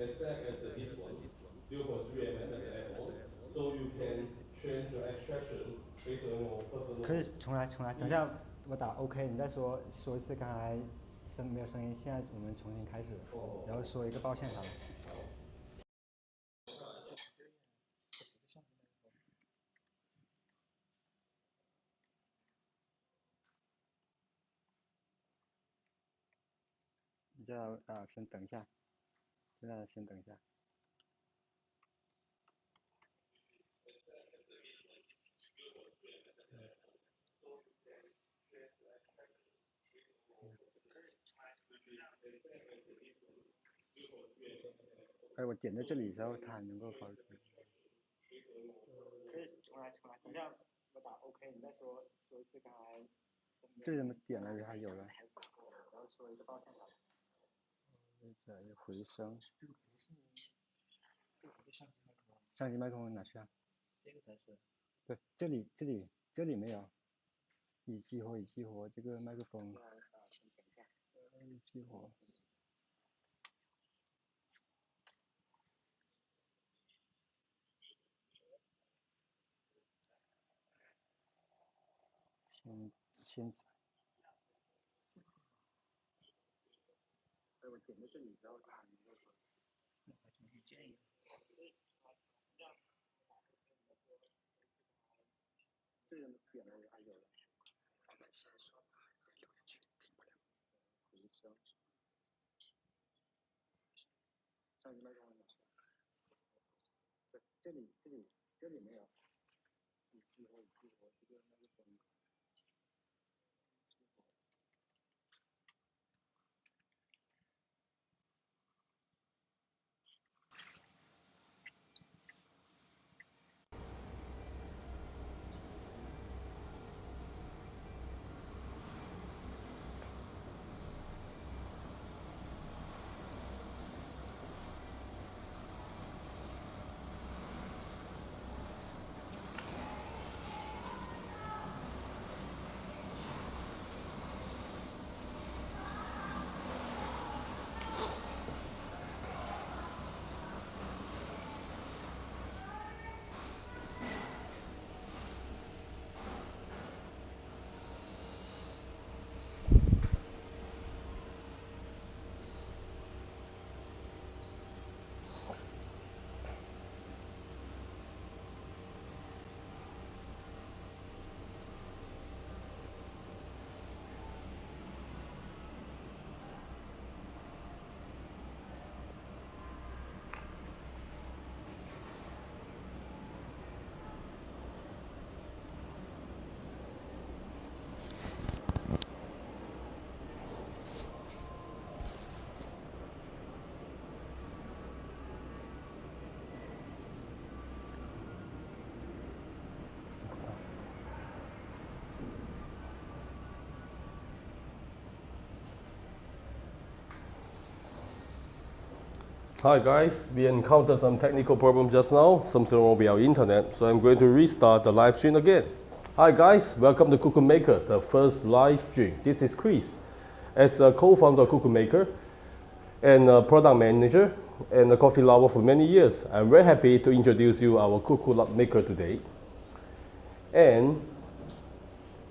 as same as this one, 0.3 mm as an add-on. So you can change your extraction based on your personal. 可是重来，等一下我打 OK， 你再说一次刚才没有声音，现在我们重新开始，然后说一个抱歉好了。你再先等一下，先等一下。哎，我点在这里之后，它还能够发出。可以重来，等一下我打 OK， 你再说一次刚才。这怎么点了还有了？然后说一个抱歉好了。再一回声。这个不是相机麦克风哪去啊？这个才是。对，这里没有。已激活，这个麦克风。已激活。先。我点在这里之后，它还能够说。还重新建一个。这个点了还有了。我们先说留言区听不了。回声。相机麦克风哪去？对，这里没有。已激活，这个麦克风。Hi guys, we encountered some technical problem just now, something wrong with our internet, so I'm going to restart the live stream again. Hi guys, welcome to Cuckoo Maker, the first live stream. This is Chris. As a co-founder of Cuckoo Maker and a product manager and a coffee lover for many years, I'm very happy to introduce you our Cuckoo Maker today. And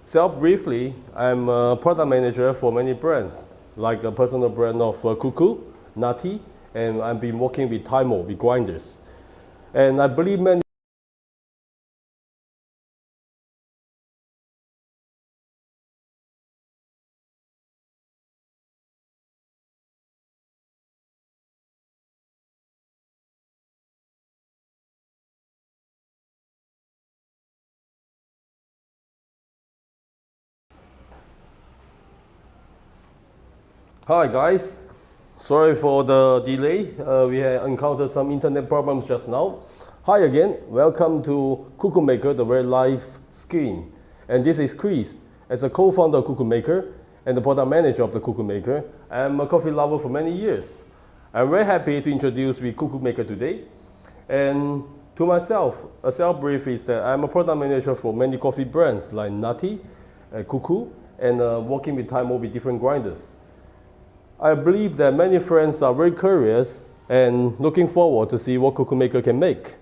self-briefly, I'm a product manager for many brands, like the personal brand of Cuckoo, Nutty, and I've been working with Taimo, with grinders. And I believe many Hi guys, sorry for the delay. We had encountered some internet problems just now. Hi again, welcome to Cuckoo Maker, the very live screen. And this is Chris. As a co-founder of Cuckoo Maker and the product manager of the Cuckoo Maker, I'm a coffee lover for many years. I'm very happy to introduce the Cuckoo Maker today. And to myself, a self-brief is that I'm a product manager for many coffee brands like Nutty, Cuckoo, and working with Taimo with different grinders. I believe that many friends are very curious and looking forward to see what Cuckoo Maker can make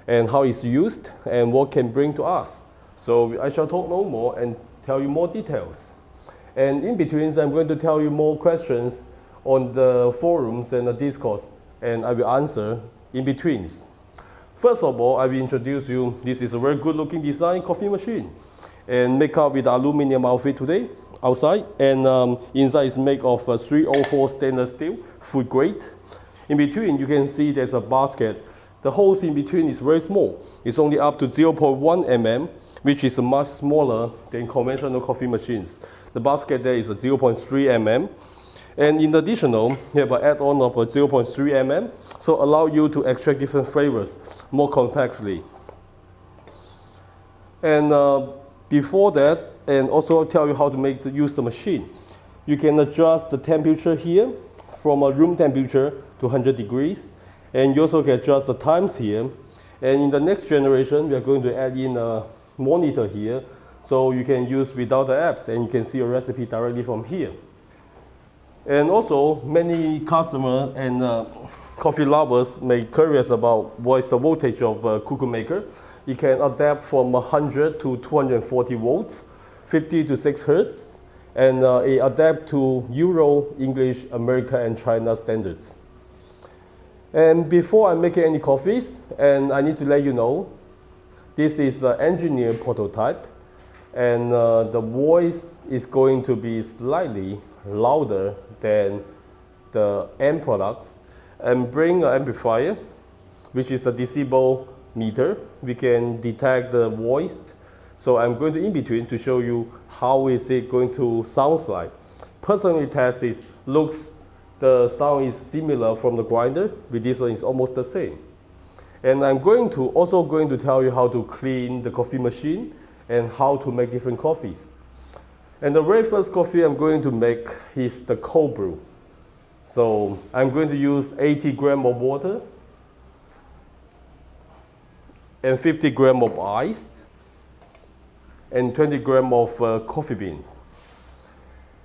and how it's used and what can bring to us. So I shall talk no more and tell you more details. And in between, I'm going to tell you more questions on the forums and the discourse, and I will answer in betweens. First of all, I will introduce you, this is a very good looking design coffee machine, and make up with aluminum outfit today, outside, and inside is made of 304 stainless steel, food grade. In between, you can see there's a basket. The holes in between is very small. It's only up to 0.1 mm, which is much smaller than conventional coffee machines. The basket there is a 0.3 mm. And in addition, you have an add-on of a 0.3 mm, so allow you to extract different flavors more complexly. And before that, and also tell you how to use the machine. You can adjust the temperature here from a room temperature to 100 degrees. And you also can adjust the times here. And in the next generation, we are going to add in a monitor here, so you can use without the apps, and you can see your recipe directly from here. And also, many customers and coffee lovers may be curious about what is the voltage of Cuckoo Maker. You can adapt from 100 to 240 volts, 50 to 6 hertz, and it adapt to Euro, English, America, and China standards. And before I make any coffees, and I need to let you know, this is an engineered prototype, and the voice is going to be slightly louder than the end products, and bring an amplifier, which is a decibel meter. We can detect the voice. So I'm going to in between to show you how is it going to sound like. Personally tested, the sound is similar from the grinder. With this one, it's almost the same. And I'm also going to tell you how to clean the coffee machine and how to make different coffees. And the very first coffee I'm going to make is the cold brew. So I'm going to use 80 grams of water and 50 grams of ice and 20 grams of coffee beans.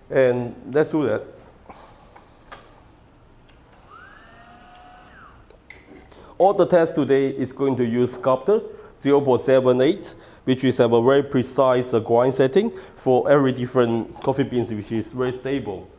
And let's do that. All the test today is going to use Sculptor 0.78, which is a very precise grind setting for every different coffee beans, which is very stable.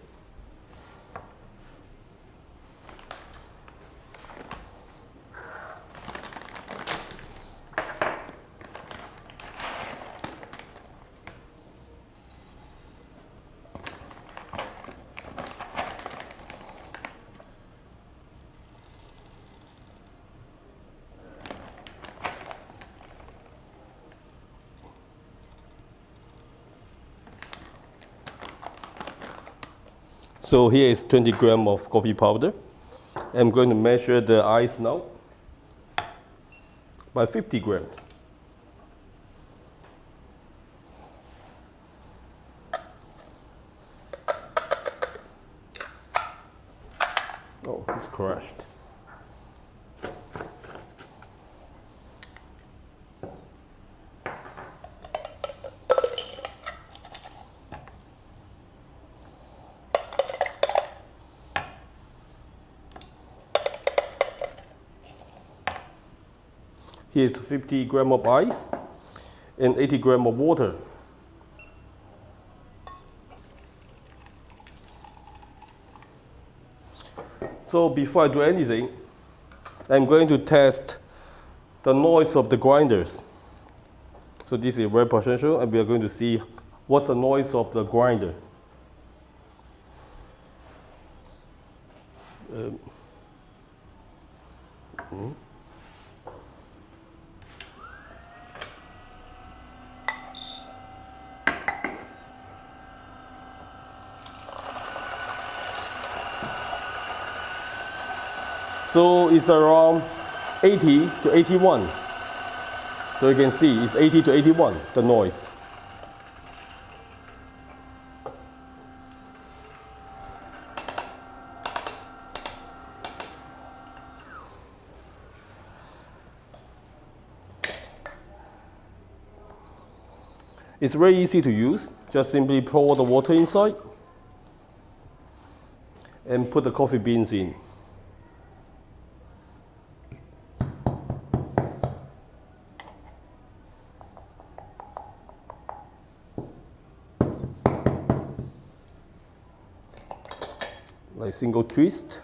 So here is 20 grams of coffee powder. I'm going to measure the ice now by 50 grams. Oh, it's crushed. Here's 50 grams of ice and 80 grams of water. So before I do anything, I'm going to test the noise of the grinders. So this is very potential, and we are going to see what's the noise of the grinder. So it's around 80 to 81. So you can see it's 80 to 81, the noise. It's very easy to use. Just simply pour the water inside and put the coffee beans in. like single twist,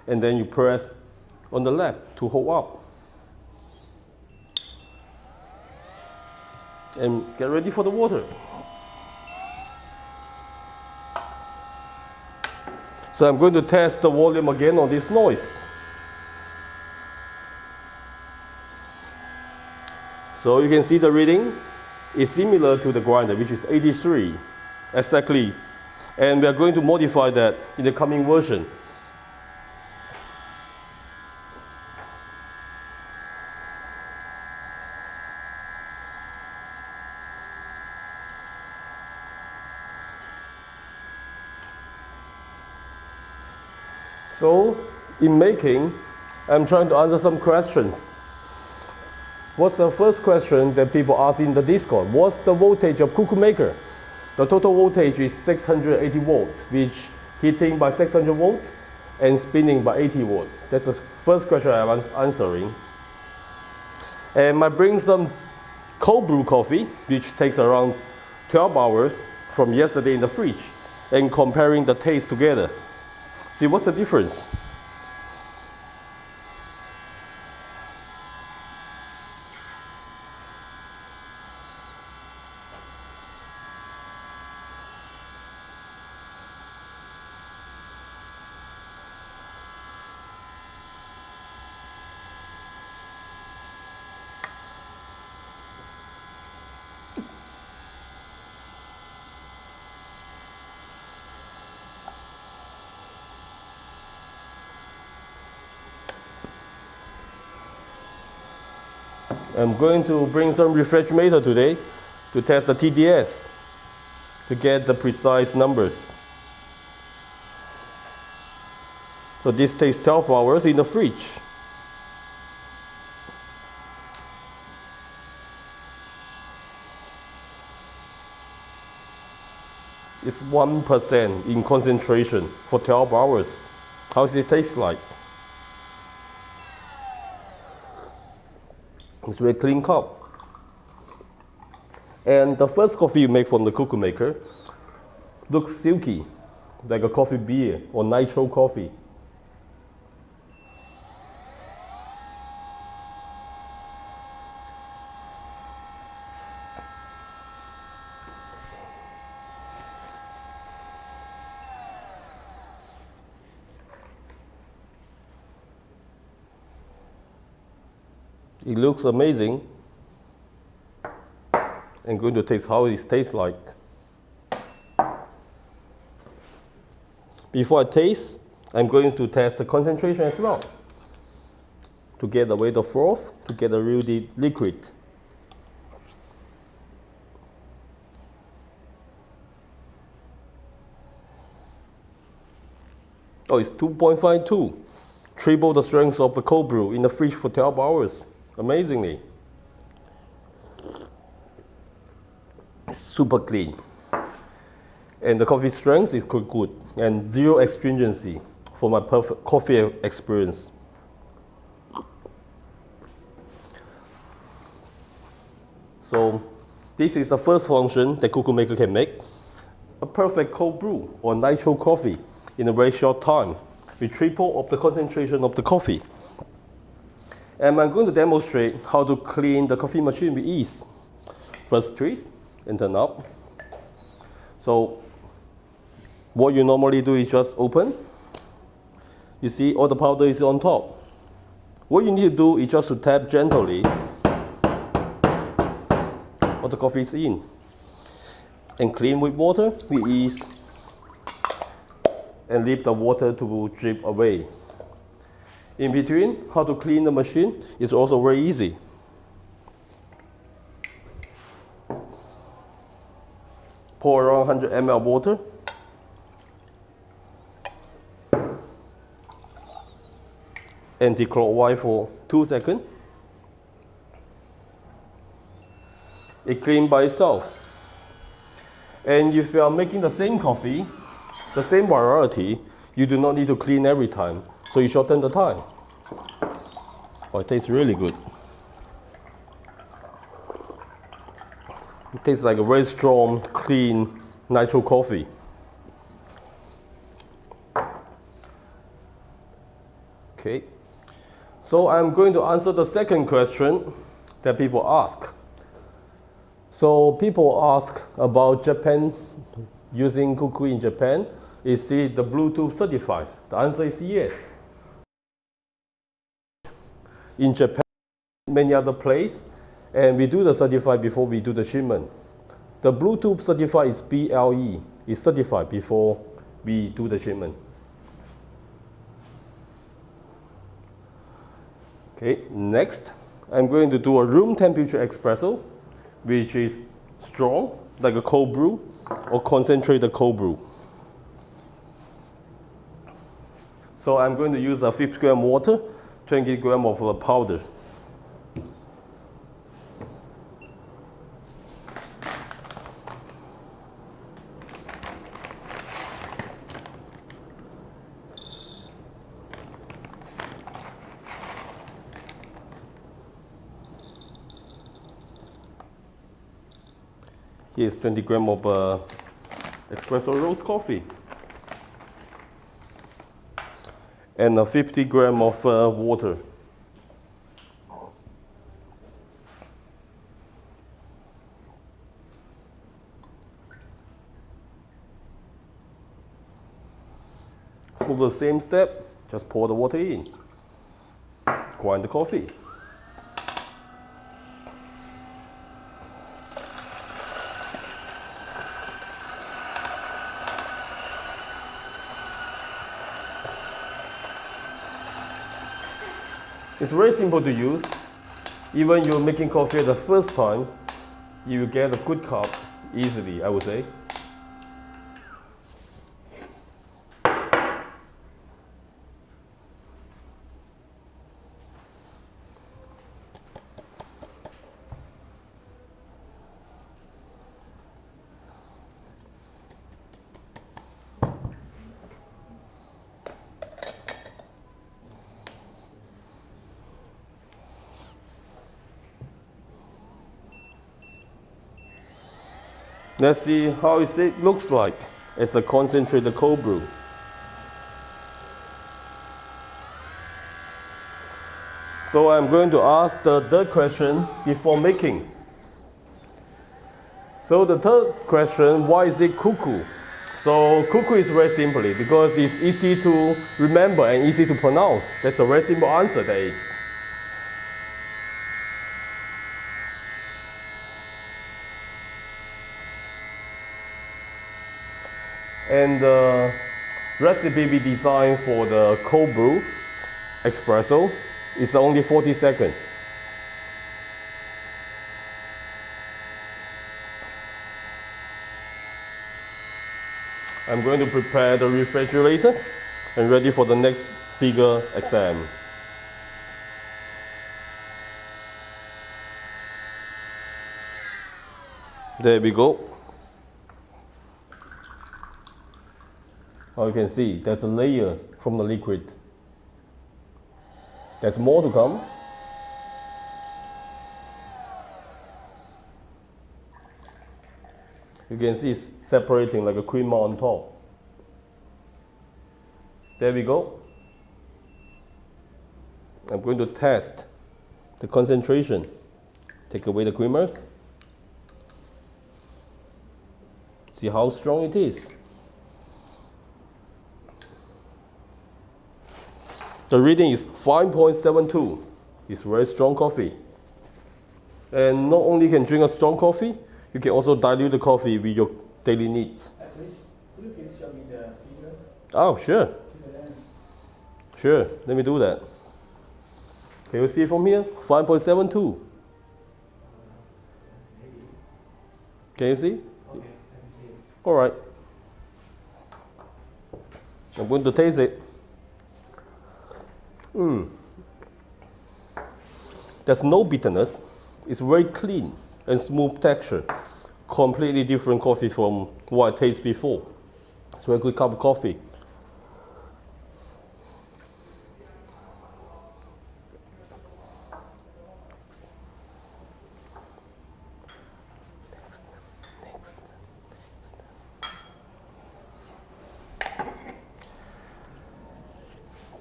and then you press on the lap to hold up. And get ready for the water. So I'm going to test the volume again on this noise. So you can see the reading is similar to the grinder, which is 83, exactly. And we are going to modify that in the coming version. So, in making, I'm trying to answer some questions. What's the first question that people ask in the Discord? What's the voltage of Cuckoo Maker? The total voltage is 680 volts, which heating by 600 volts and spinning by 80 volts. That's the first question I'm answering. And I bring some cold brew coffee, which takes around 12 hours from yesterday in the fridge, and comparing the taste together. See what's the difference? I'm going to bring some refrigerator today to test the TDS to get the precise numbers. So this takes 12 hours in the fridge. It's 1% in concentration for 12 hours. How does it taste like? It's a very clean cup. And the first coffee you make from the Cuckoo Maker looks silky, like a coffee beer or nitro coffee. It looks amazing. I'm going to taste how it tastes like. Before I taste, I'm going to test the concentration as well, to get away the froth, to get a real liquid. Oh, it's 2.52, triple the strength of the cold brew in the fridge for 12 hours. Amazingly. It's super clean. And the coffee strength is good and zero astringency for my perfect coffee experience. So this is the first function that Cuckoo Maker can make. A perfect cold brew or nitro coffee in a very short time with triple of the concentration of the coffee. And I'm going to demonstrate how to clean the coffee machine with ease. First twist and turn up. So what you normally do is just open. You see all the powder is on top. What you need to do is just to tap gently all the coffee is in. And clean with water with ease. And leave the water to drip away. In between, how to clean the machine is also very easy. Pour around 100 ml water. Anti-clockwise for 2 seconds. It cleans by itself. And if you are making the same coffee, the same variety, you do not need to clean every time. So you shorten the time. Oh, it tastes really good. It tastes like a very strong, clean nitro coffee. Okay. So I'm going to answer the second question that people ask. So people ask about Japan, using Cuckoo in Japan. Is it the Bluetooth certified? The answer is yes. In Japan, many other places, and we do the certified before we do the shipment. The Bluetooth certified is BLE, is certified before we do the shipment. Okay, next, I'm going to do a room temperature espresso, which is strong, like a cold brew, or concentrated cold brew. So I'm going to use a 50 gram water, 20 gram of powder. Here's 20 gram of espresso roast coffee. And a 50 gram of water. For the same step, just pour the water in. Grind the coffee. It's very simple to use. Even you're making coffee the first time, you will get a good cup easily, I would say. Let's see how it looks like as a concentrated cold brew. So I'm going to ask the third question before making. So the third question, why is it cuckoo? So cuckoo is very simply because it's easy to remember and easy to pronounce. That's a very simple answer that is. And the recipe we designed for the cold brew espresso is only 40 seconds. I'm going to prepare the refrigerator and ready for the next figure exam. There we go. Now you can see there's a layer from the liquid. There's more to come. You can see it's separating like a creamer on top. There we go. I'm going to test the concentration. Take away the creamers. See how strong it is. The reading is 5.72. It's very strong coffee. And not only can drink a strong coffee, you can also dilute the coffee with your daily needs. Could you please show me the figure? Oh, sure. Sure, let me do that. Can you see it from here? 5.72. Can you see? Okay, I can see it. All right. I'm going to taste it. There's no bitterness. It's very clean and smooth texture. Completely different coffee from what I tasted before. It's a very good cup of coffee.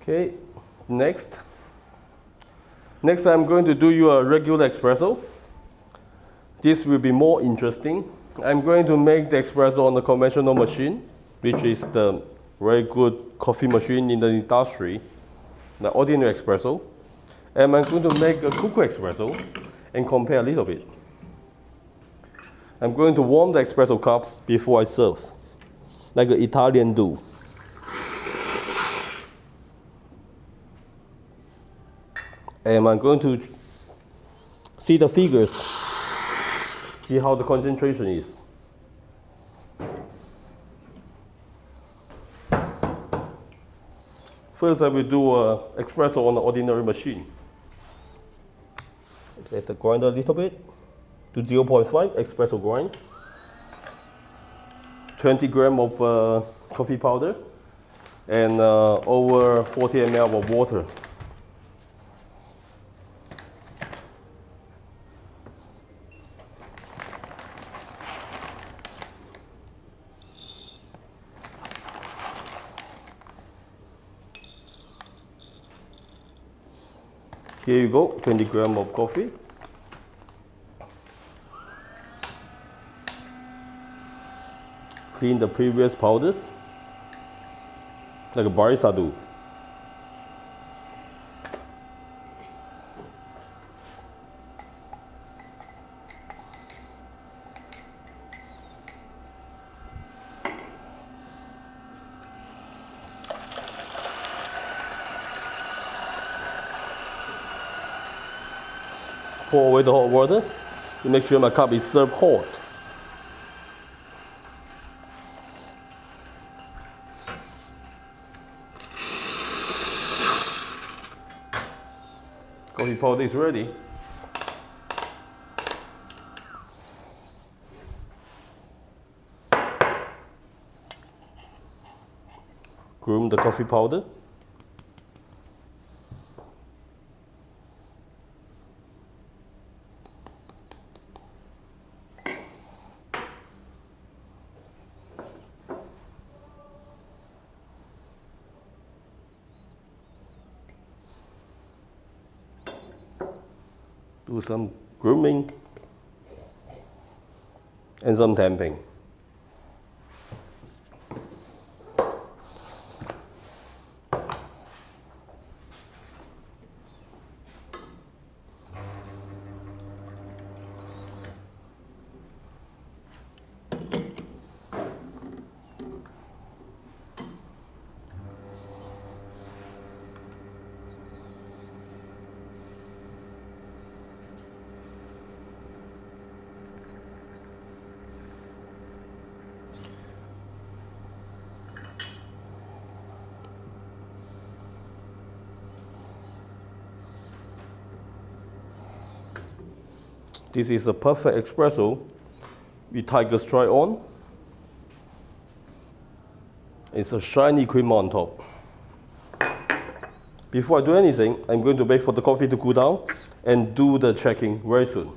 Okay, Next I'm going to do you a regular espresso. This will be more interesting. I'm going to make the espresso on the conventional machine, which is the very good coffee machine in the industry, the ordinary espresso. And I'm going to make a Cuckoo espresso and compare a little bit. I'm going to warm the espresso cups before I serve, like an Italian do. And I'm going to see the figures, see how the concentration is. First, I will do an espresso on the ordinary machine. Set the grinder a little bit to 0.5 espresso grind. 20 grams of coffee powder and over 40 ml of water. Here you go, 20 grams of coffee. Clean the previous powders, like a barista do. Pour away the hot water to make sure my cup is served hot. Coffee powder is ready. Groom the coffee powder. Do some grooming and some tamping. This is a perfect espresso with tiger stripe on. It's a shiny cream on top. Before I do anything, I'm going to wait for the coffee to cool down and do the checking very soon.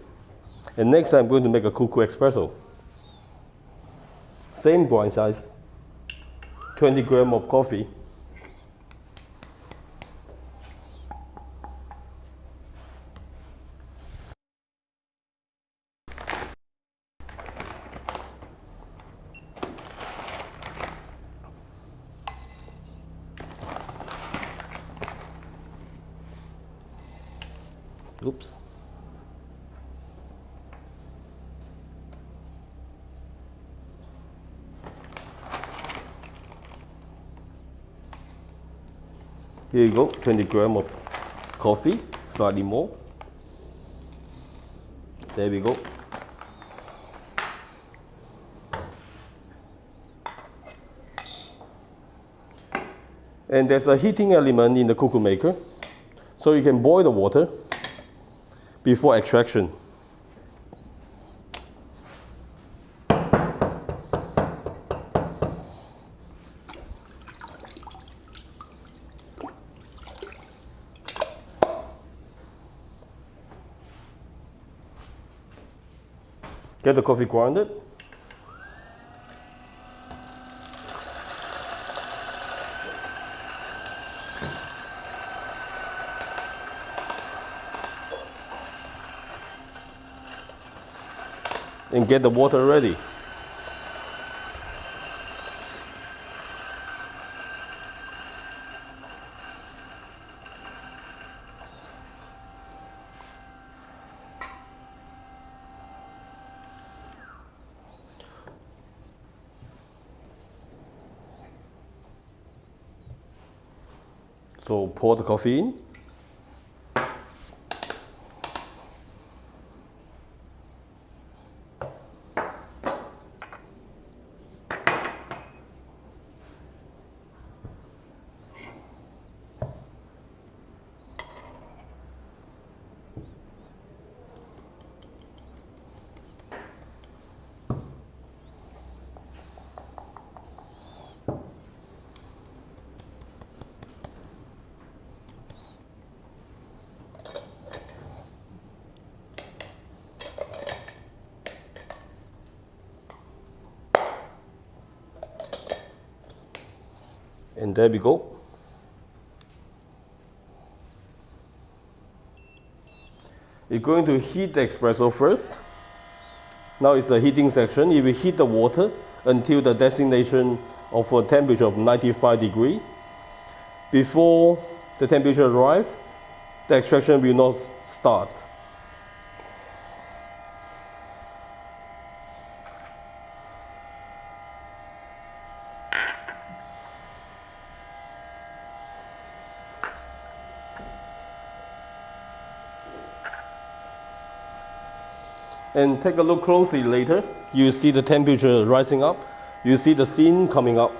And next I'm going to make a Cuckoo espresso. Same grind size, 20 grams of coffee. Oops. Here you go, 20 grams of coffee, slightly more. There we go. And there's a heating element in the Cuckoo Maker, so you can boil the water before extraction. Get the coffee grounded. and get the water ready. So pour the coffee in. And there we go. You're going to heat the espresso first. Now it's the heating section. You will heat the water until the destination of a temperature of 95 degrees. Before the temperature arrives, the extraction will not start. And take a look closely later. You see the temperature rising up. You see the steam coming up.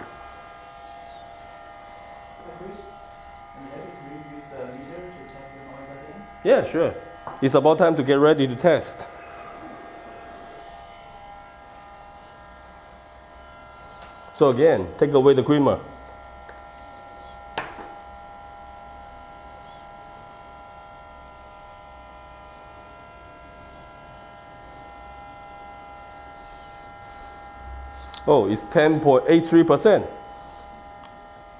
Yeah, sure. It's about time to get ready to test. So again, take away the creamer. Oh, it's 10.83%.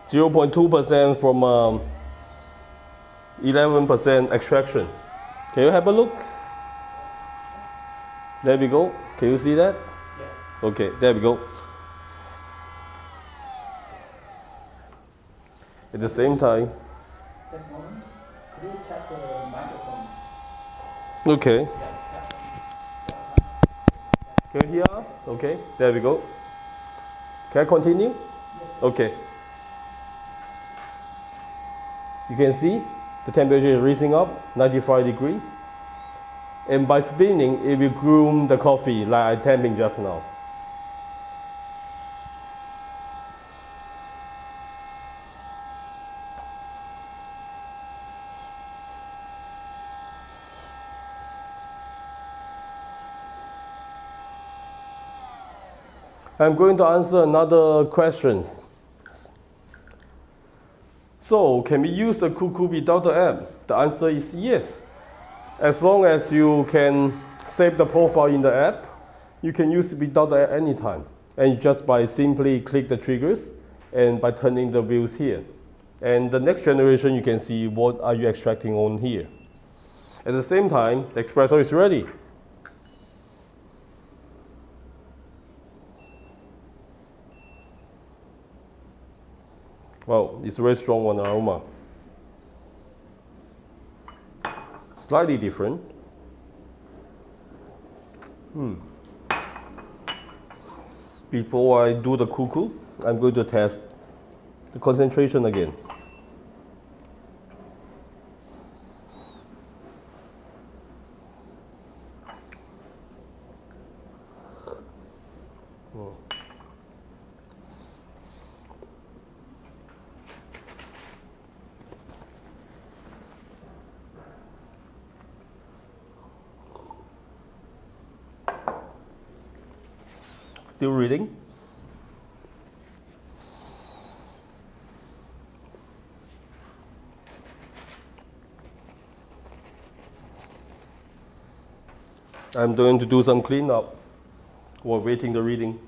0.2% from 11% extraction. Can you have a look? There we go. Can you see that? Yeah. Okay, there we go. At the same time. That moment, could you tap the microphone? Okay. Can you hear us? Okay, there we go. Can I continue? Yes. Okay. You can see the temperature is rising up, 95 degrees. And by spinning, it will groom the coffee like I tapping just now. I'm going to answer another question. So, can we use the Cuckoo without the app? The answer is yes. As long as you can save the profile in the app, you can use it without the app anytime. And just by simply click the triggers and by turning the wheels here. And the next generation, you can see what are you extracting on here. At the same time, the espresso is ready. Wow, it's very strong on aroma. Slightly different. Before I do the cuckoo, I'm going to test the concentration again. Still reading. I'm going to do some cleanup while waiting the reading.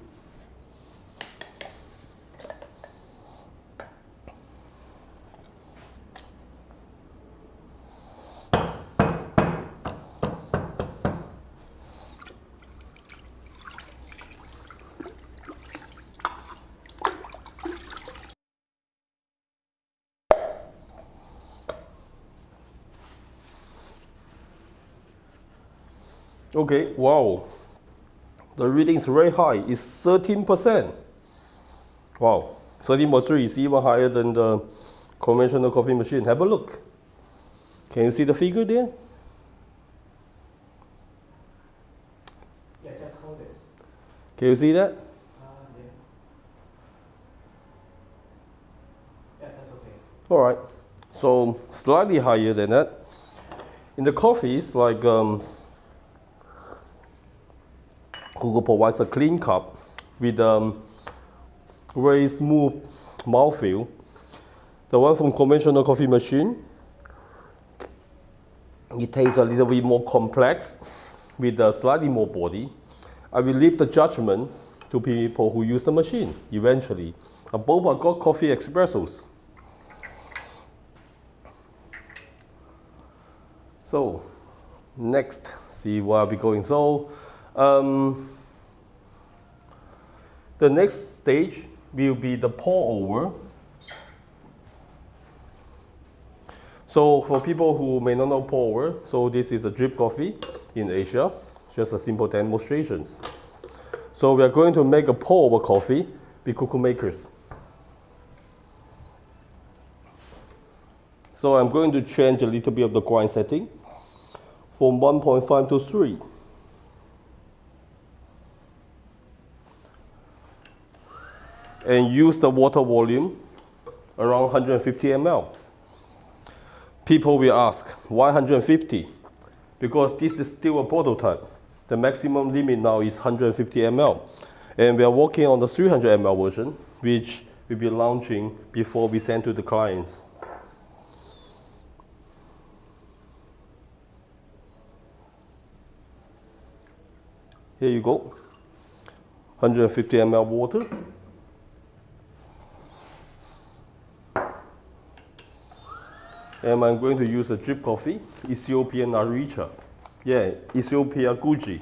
Okay, wow. The reading is very high. It's 13%. Wow. 13.3 is even higher than the conventional coffee machine. Have a look. Can you see the figure there? Yeah, just hold it. Can you see that? Yeah. Yeah, that's okay. All right. So slightly higher than that. In the coffees, like Google provides a clean cup with very smooth mouthfeel. The one from conventional coffee machine, it tastes a little bit more complex with slightly more body. I will leave the judgment to people who use the machine eventually. Both are got coffee espressos. So next, see where we're going. So the next stage will be the pour over. So for people who may not know pour over, so this is a drip coffee in Asia, just a simple demonstrations. So we are going to make a pour over coffee with Cuckoo Makers. So I'm going to change a little bit of the grind setting from 1.5 to 3. And use the water volume around 150 ml. People will ask, why 150? Because this is still a prototype. The maximum limit now is 150 ml. And we are working on the 300 ml version, which will be launching before we send to the clients. Here you go, 150 ml water. And I'm going to use a drip coffee, Ethiopian Aricha. Yeah, Ethiopia Guji.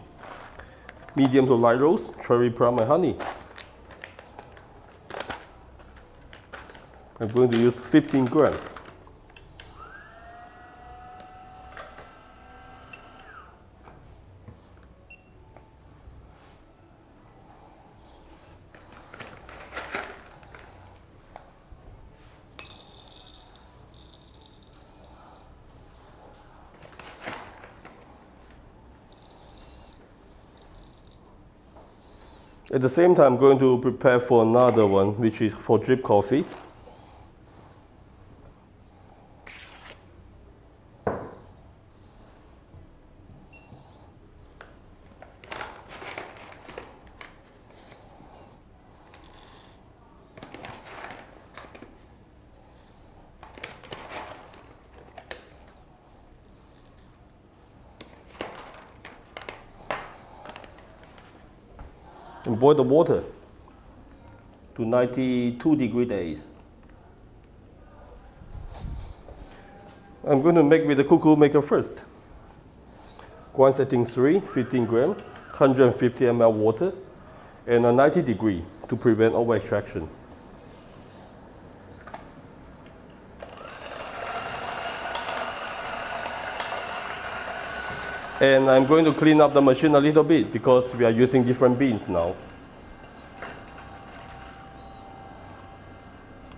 Medium to light roast, cherry plum and honey. I'm going to use 15 grams. At the same time, I'm going to prepare for another one, which is for drip coffee. And boil the water to 92 degrees. I'm going to make with the Cuckoo Maker first. Grind setting 3, 15 grams, 150 ml water, and a 90 degree to prevent over extraction. And I'm going to clean up the machine a little bit because we are using different beans now.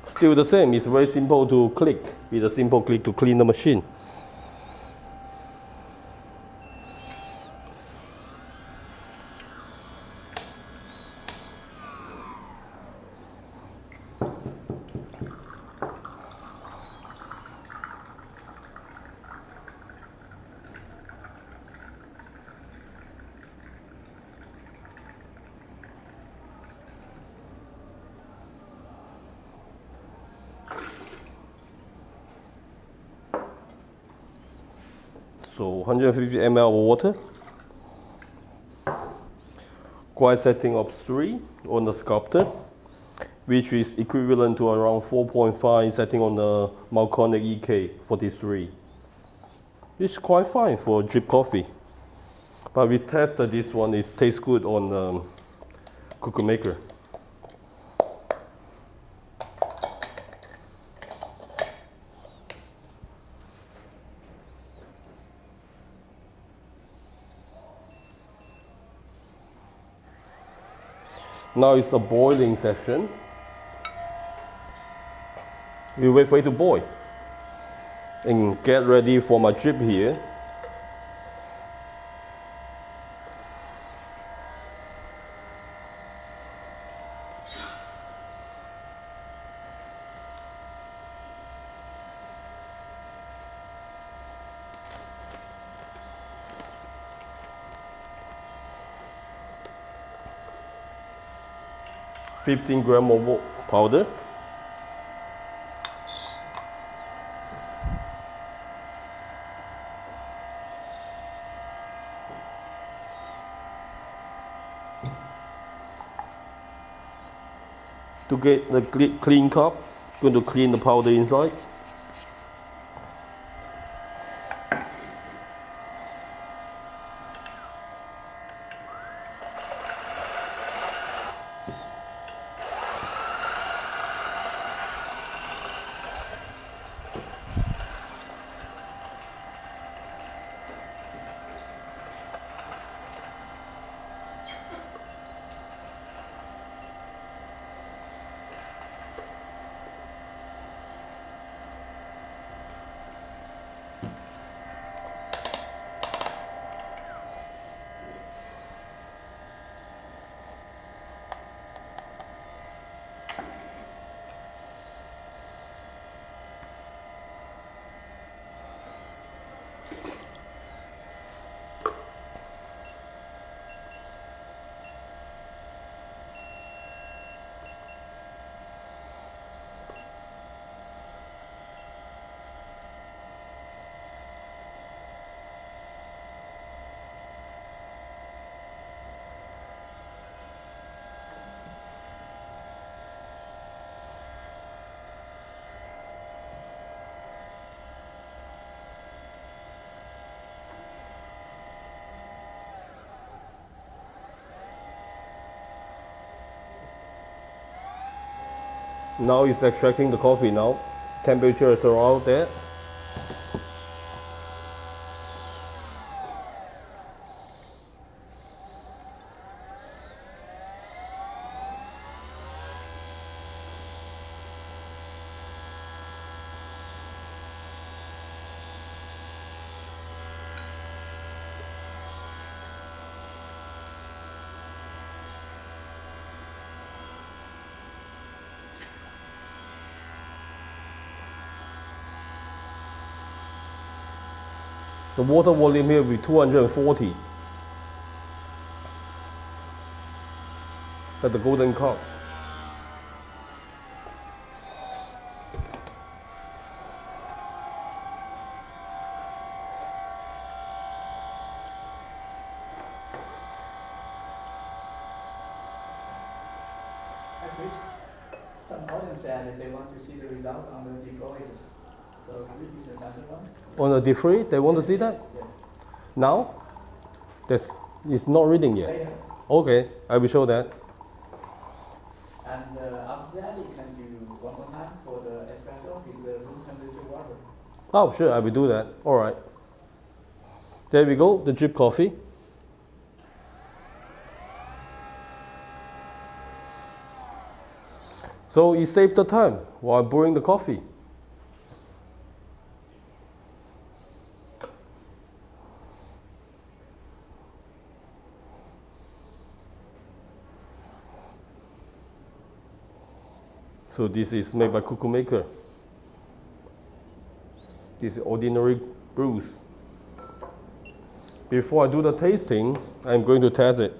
Still the same, it's very simple to click, with a simple click to clean the machine. So 150 ml of water. Grind setting of 3 on the sculptor, which is equivalent to around 4.5 setting on the Malconic EK 43. It's quite fine for drip coffee. But we tested this one, it tastes good on Cuckoo Maker. Now it's a boiling section. We wait for it to boil and get ready for my drip here. $15 grams of powder. To get the clean cup, going to clean the powder inside. Now it's extracting the coffee now. Temperature is around there. The water volume here will be 240 at the golden cup. Some audience said that they want to see the result on the deploy. So could you use another one? On the D3, they want to see that? Yes. Now? It's not reading yet. Later. Okay, I will show that. And after that, you can do one more time for the espresso with the room temperature water. Oh, sure, I will do that. All right. There we go, the drip coffee. So it saves the time while brewing the coffee. So this is made by Cuckoo Maker. This is ordinary brews. Before I do the tasting, I'm going to test it.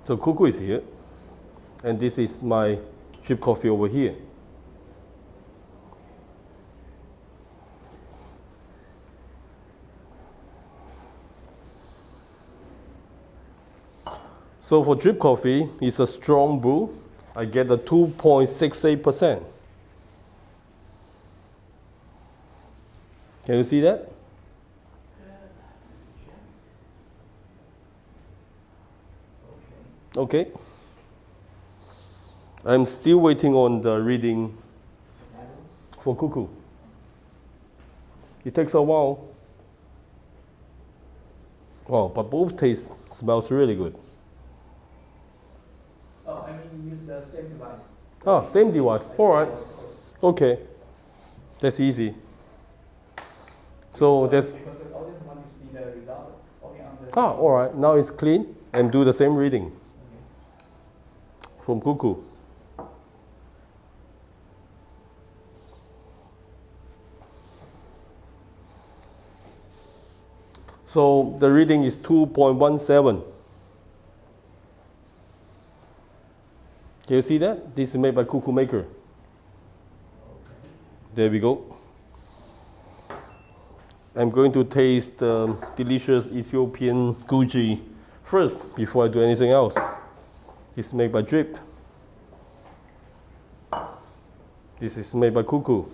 So Cuckoo is here, and this is my drip coffee over here. So for drip coffee, it's a strong brew. I get a 2.68%. Can you see that? Okay. I'm still waiting on the reading for Cuckoo. It takes a while. Oh, but both taste smells really good. Oh, I mean, use the same device. Ah, same device. All right. Okay. That's easy. So there's. Because the audience want to see the result only on the. Ah, all right. Now it's clean and do the same reading from Cuckoo. So the reading is 2.17. Can you see that? This is made by KUKU Maker. There we go. I'm going to taste delicious Ethiopian guji first before I do anything else. It's made by Drip. This is made by Cuckoo.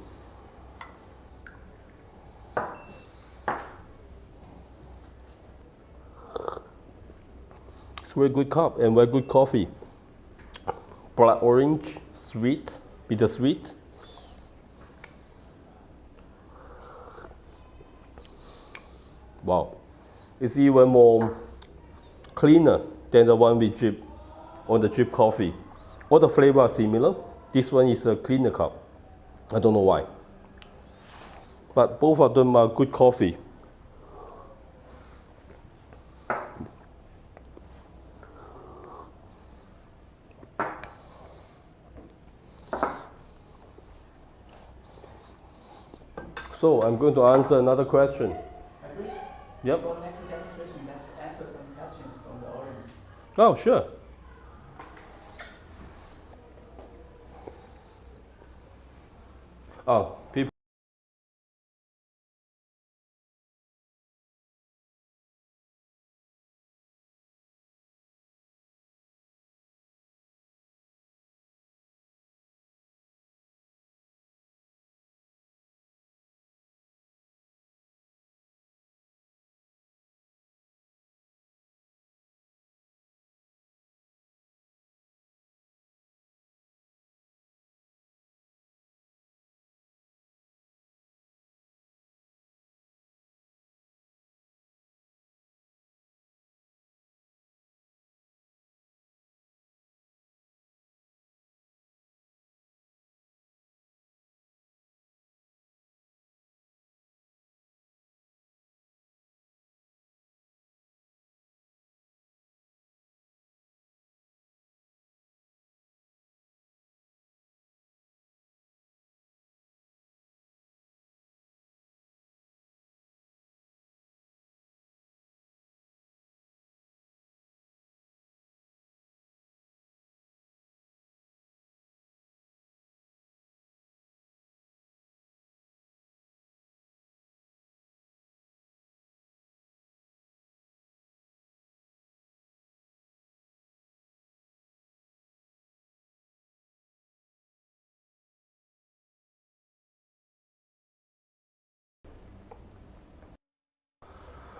It's very good cup and very good coffee. Blood orange, sweet, bittersweet. Wow, it's even more cleaner than the one with drip on the drip coffee. All the flavors are similar. This one is a cleaner cup. I don't know why. But both of them are good coffee. So I'm going to answer another question. Yep. For next demonstration, let's answer some questions from the audience. Oh, sure. Oh, people.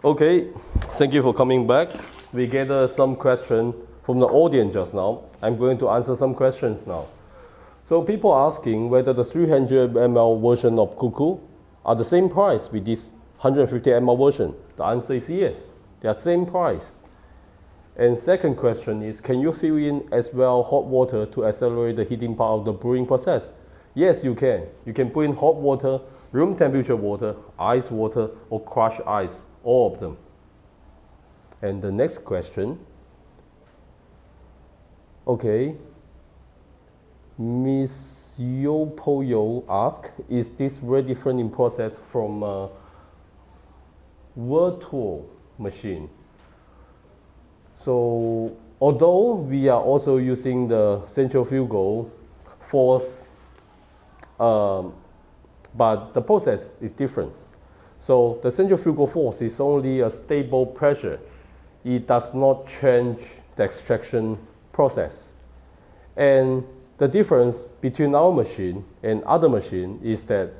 Okay, thank you for coming back. We gathered some questions from the audience just now. I'm going to answer some questions now. So people are asking whether the 300 ml version of Cuckoo are the same price with this 150 ml version. The answer is yes, they are same price. And second question is, can you fill in as well hot water to accelerate the heating part of the brewing process? Yes, you can. You can put in hot water, room temperature water, ice water, or crushed ice, all of them. And the next question, okay, Ms. Yopoyo asked, is this very different in process from a virtual machine? So although we are also using the centrifugal force, but the process is different. So the centrifugal force is only a stable pressure. It does not change the extraction process. And the difference between our machine and other machine is that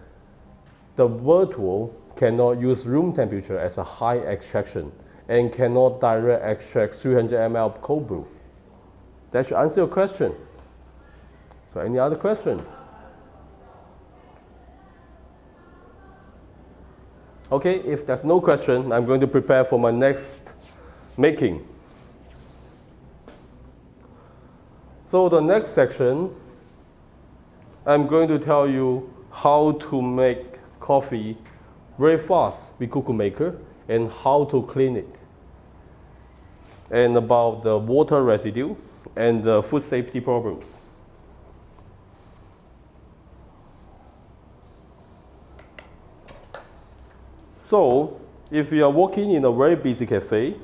the virtual cannot use room temperature as a high extraction and cannot direct extract 300 ml of cold brew. That should answer your question. So any other question? Okay, if there's no question, I'm going to prepare for my next making. So the next section, I'm going to tell you how to make coffee very fast with Cuckoo Maker and how to clean it. And about the water residue and the food safety problems. So, if you are working in a very busy cafe,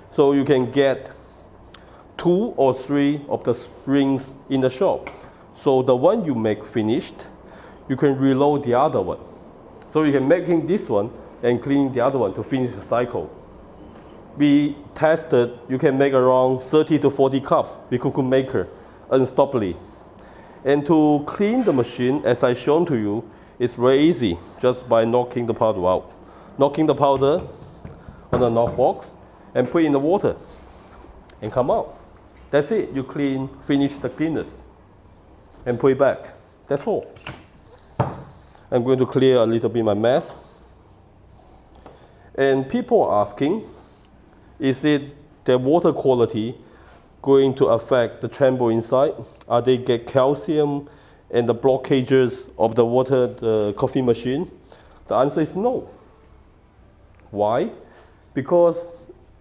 so you can get 2 or 3 of the rings in the shop. So the one you make finished, you can reload the other one. So you can making this one and clean the other one to finish the cycle. We tested, you can make around 30 to 40 cups with Cuckoo Maker unstoppably. And to clean the machine, as I shown to you, it's very easy just by knocking the powder out. Knocking the powder on the knock box and put it in the water and come out. That's it, you finish the cleanness and put it back. That's all. I'm going to clear a little bit my mess. And people are asking, is it the water quality going to affect the chamber inside? Are they get calcium and the blockages of the water, the coffee machine? The answer is no. Why? Because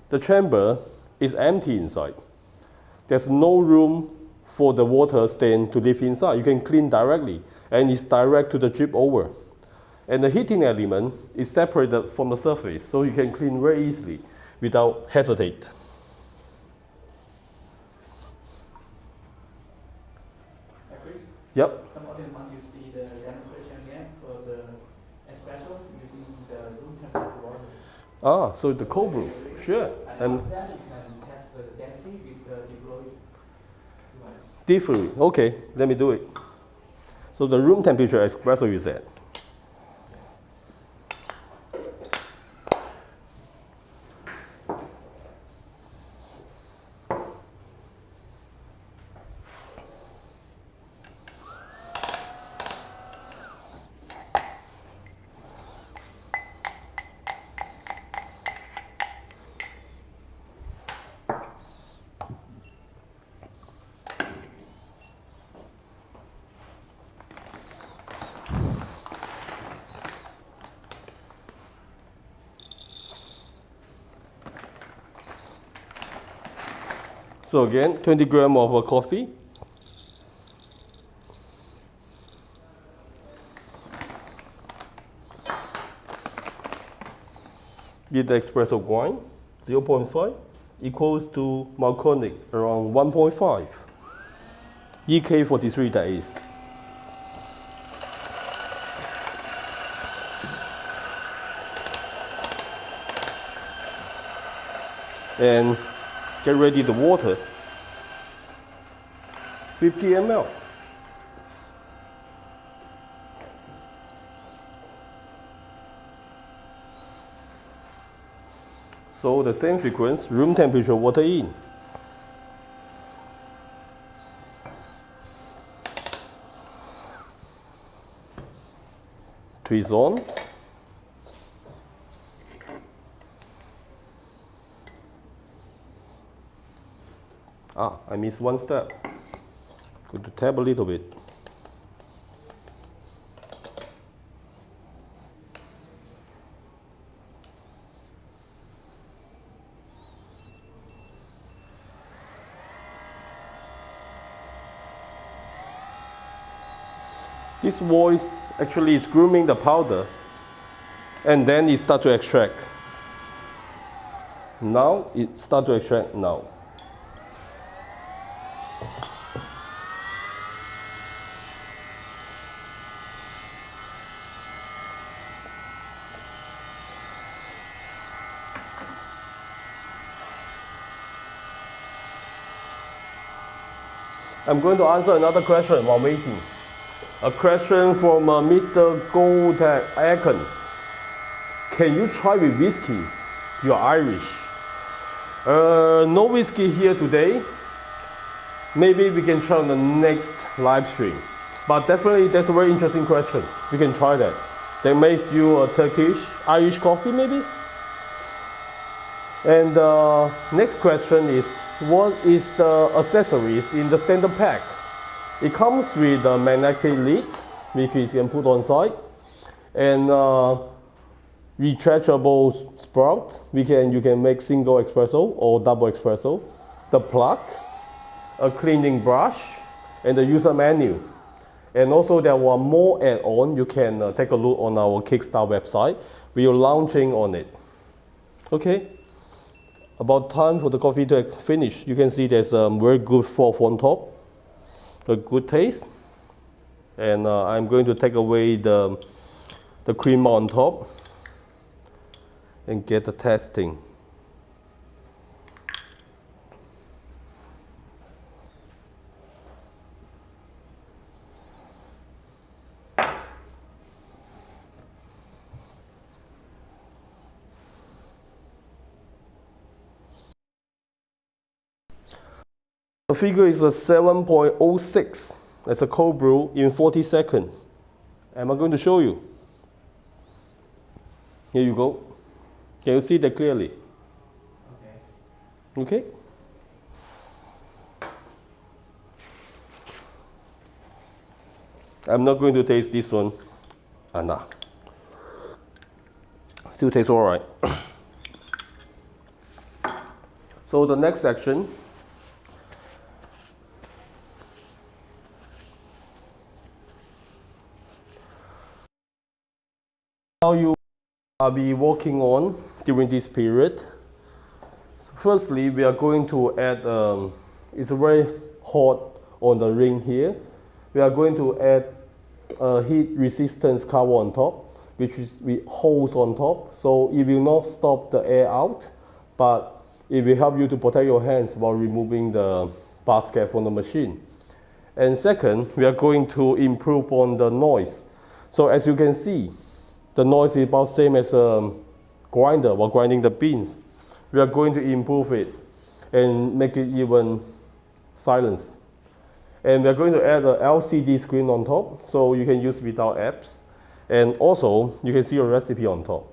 the chamber is empty inside. There's no room for the water stain to live inside. You can clean directly, and it's direct to the drip over. And the heating element is separated from the surface, so you can clean very easily without hesitate. Yep. Some of them want you see the demonstration again for the espresso using the room temperature water. Ah, so the cold brew, sure. And after that, you can test the density with the deep device. Deep fluid, okay, let me do it. So the room temperature espresso you said. So again, 20 grams of coffee. With the espresso grind, 0.5 equals to Malconic around 1.5. EK43 that is. And get ready the water, 50 ml. So the same frequency, room temperature water in. Twist on. Ah, I missed one step. Going to tap a little bit. This voice actually is grooming the powder, and then it starts to extract. Now it starts to extract now. I'm going to answer another question while waiting. A question from Mr. Goldek Aken. Can you try with whiskey? You're Irish. No whiskey here today. Maybe we can try on the next live stream. But definitely that's a very interesting question. You can try that. That makes you a Turkish, Irish coffee maybe? And the next question is, what is the accessories in the standard pack? It comes with a magnetic lid, which you can put on site, and retractable sprout. You can make single espresso or double espresso. The plug, a cleaning brush, and the user menu. And also there are more add-on. You can take a look on our Kickstarter website. We are launching on it. Okay. About time for the coffee to finish. You can see there's a very good froth on top, a good taste. And I'm going to take away the cream on top and get the testing. The figure is a 7.06 as a cold brew in 40 seconds. Am I going to show you? Here you go. Can you see that clearly? Okay. I'm not going to taste this one. Nah. Still tastes all right. So the next section. How you will be working on during this period. So firstly, we are going to add, it's very hot on the ring here. We are going to add a heat resistance cover on top, which is with holes on top. So it will not stop the air out, but it will help you to protect your hands while removing the basket from the machine. And second, we are going to improve on the noise. So as you can see, the noise is about the same as a grinder while grinding the beans. We are going to improve it and make it even silenced. And we are going to add an LCD screen on top, so you can use without apps. And also, you can see a recipe on top.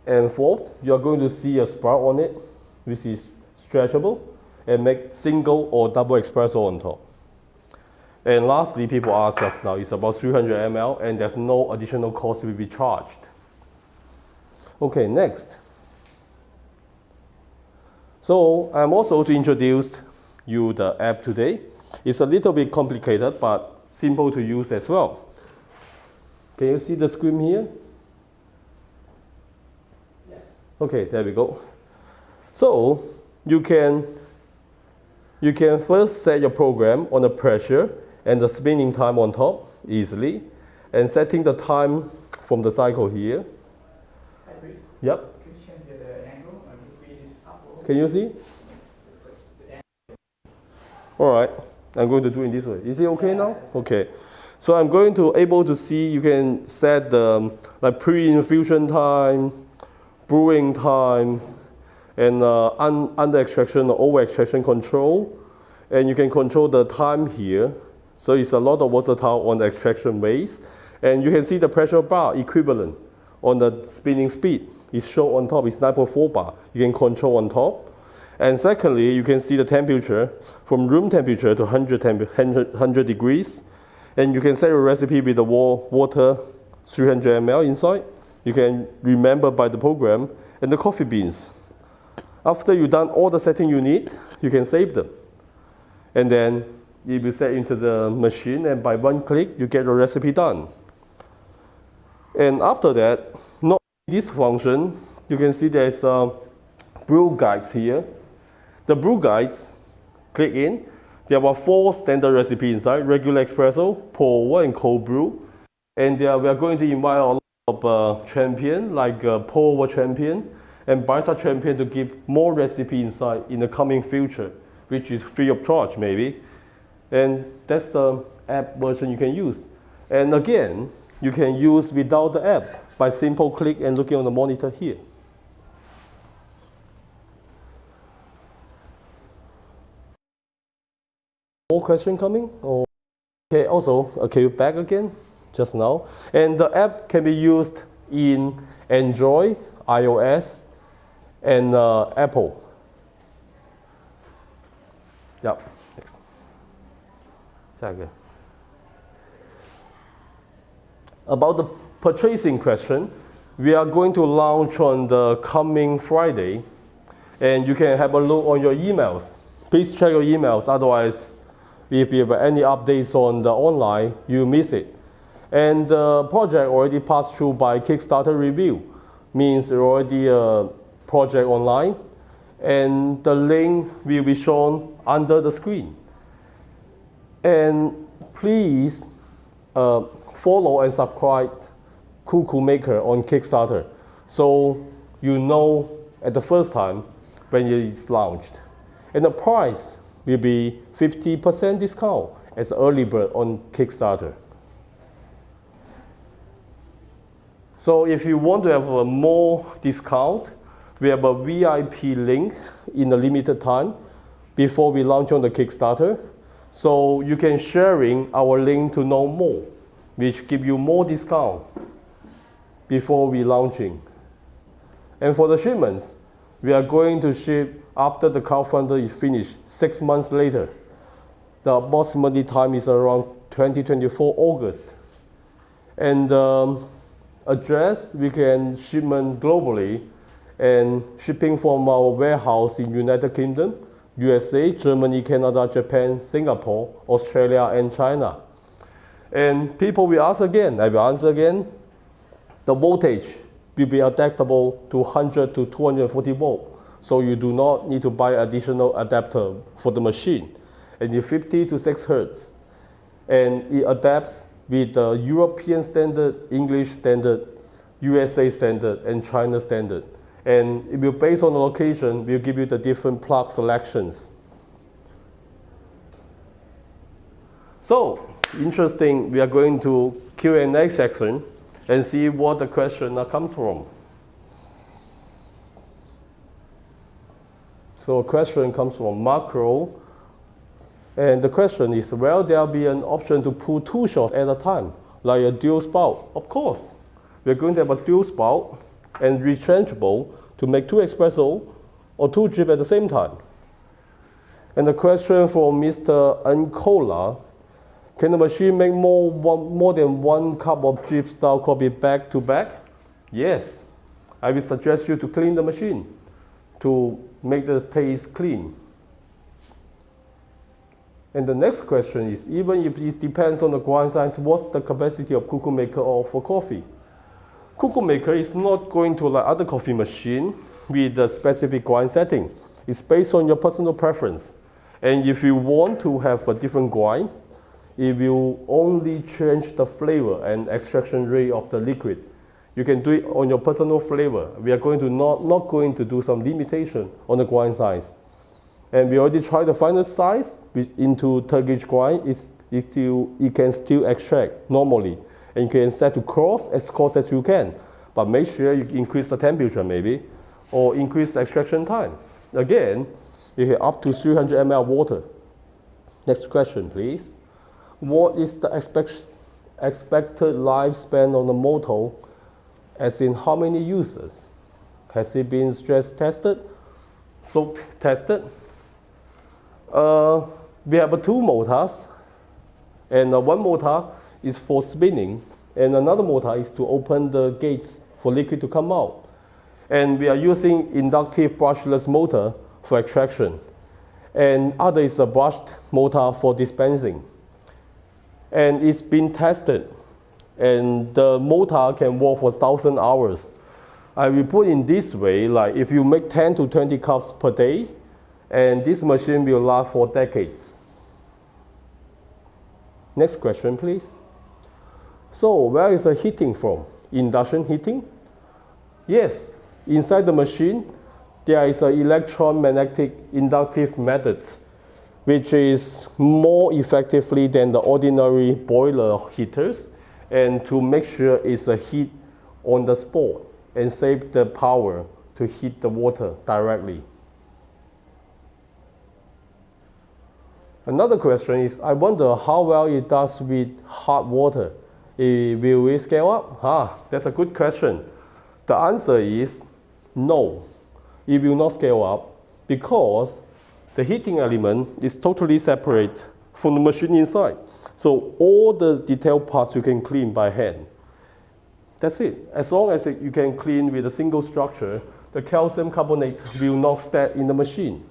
And fourth, you are going to see a sprout on it, which is stretchable, and make single or double espresso on top. And lastly, people asked just now, it's about 300 ml, and there's no additional cost will be charged. Okay, next. So I'm also to introduce you the app today. It's a little bit complicated, but simple to use as well. Can you see the screen here? Yes. Okay, there we go. So you can first set your program on the pressure and the spinning time on top easily, and setting the time from the cycle here. Yep. Can you change the angle and speed it up? Can you see? All right, I'm going to do it this way. Is it okay now? Okay. So I'm going to able to see, you can set the like pre-infusion time, brewing time, and under extraction or over extraction control. And you can control the time here. So it's a lot of versatile on the extraction ways. And you can see the pressure bar equivalent on the spinning speed. It's shown on top, it's 9.4 bar. You can control on top. And secondly, you can see the temperature from room temperature to 100 degrees. And you can set your recipe with the water 300 ml inside. You can remember by the program. And the coffee beans. After you've done all the setting you need, you can save them. And then it will set into the machine, and by one click, you get your recipe done. And after that, not this function, you can see there's brew guides here. The brew guides, click in. There are 4 standard recipes inside: regular espresso, pour over, and cold brew. And we are going to invite a lot of champion, like pour over champion and barista champion, to give more recipe inside in the coming future, which is free of charge maybe. And that's the app version you can use. And again, you can use without the app by simple click and looking on the monitor here. more question coming? Or okay, also, okay, back again, just now. And the app can be used in Android, iOS, and Apple. Yeah, next. Second. About the purchasing question, we are going to launch on the coming Friday, and you can have a look on your emails. Please check your emails, otherwise if you have any updates on the online, you miss it. And the project already passed through by Kickstarter review, means it's already a project online, and the link will be shown under the screen. And please follow and subscribe Cuckoo Maker on Kickstarter, so you know at the first time when it's launched. And the price will be 50% discount as early bird on Kickstarter. So if you want to have a more discount, we have a VIP link in a limited time before we launch on the Kickstarter. So you can sharing our link to know more, which give you more discount before we launching. And for the shipments, we are going to ship after the crowdfunder is finished, 6 months later. The approximately time is around 2024 August. And address, we can shipment globally and shipping from our warehouse in United Kingdom, USA, Germany, Canada, Japan, Singapore, Australia, and China. And people will ask again, I will answer again, the voltage will be adaptable to 100 to 240 volt. So you do not need to buy additional adapter for the machine. And it's 50 to 6 hertz. And it adapts with the European standard, English standard, USA standard, and China standard. And it will, based on the location, will give you the different plug selections. So, interesting, we are going to Q&A section and see what the question comes from. So a question comes from Macro, and the question is, will there be an option to pull 2 shots at a time, like a dual spout? Of course, we're going to have a dual spout and retrenchable to make 2 espresso or 2 drip at the same time. And the question from Mr. Ancola, can the machine make more than 1 cup of drip style coffee back to back? Yes, I will suggest you to clean the machine to make the taste clean. And the next question is, even if it depends on the grind size, what's the capacity of Cuckoo Maker or for coffee? Cuckoo Maker is not going to like other coffee machine with a specific grind setting. It's based on your personal preference. And if you want to have a different grind, it will only change the flavor and extraction rate of the liquid. You can do it on your personal flavor. We are going to not going to do some limitation on the grind size. And we already tried the final size into Turkish grind. It can still extract normally. And you can set to coarse as you can. But make sure you increase the temperature maybe, or increase the extraction time. Again, you can up to 300 ml water. Next question, please. What is the expected lifespan on the motor, as in how many users? Has it been stress tested? So tested? We have 2 motors, and one motor is for spinning, and another motor is to open the gates for liquid to come out. And we are using inductive brushless motor for extraction, and other is a brushed motor for dispensing. And it's been tested, and the motor can work for 1,000 hours. I will put in this way, like if you make 10 to 20 cups per day, and this machine will last for decades. Next question, please. So where is the heating from? Induction heating? Yes, inside the machine, there is an electromagnetic inductive methods, which is more effectively than the ordinary boiler heaters, and to make sure it's a heat on the spot and save the power to heat the water directly. Another question is, I wonder how well it does with hot water. Will it scale up? That's a good question. The answer is no. It will not scale up because the heating element is totally separate from the machine inside. So all the detailed parts you can clean by hand. That's it. As long as you can clean with a single structure, the calcium carbonate will not stay in the machine.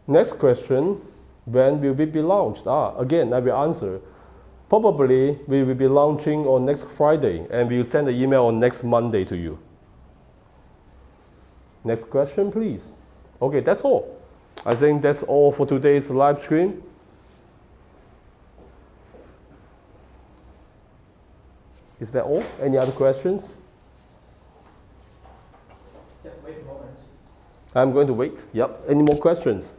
Next question, when will it be launched? Again, I will answer. Probably we will be launching on next Friday, and we will send the email on next Monday to you. Next question, please. Okay, that's all. I think that's all for today's live stream. Is that all? Any other questions? Just wait a moment. I'm going to wait. Yep. Any more questions?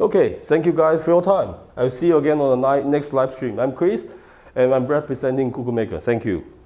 Okay, thank you guys for your time. I'll see you again on the next live stream. I'm Chris, and I'm representing Cuckoo Maker. Thank you.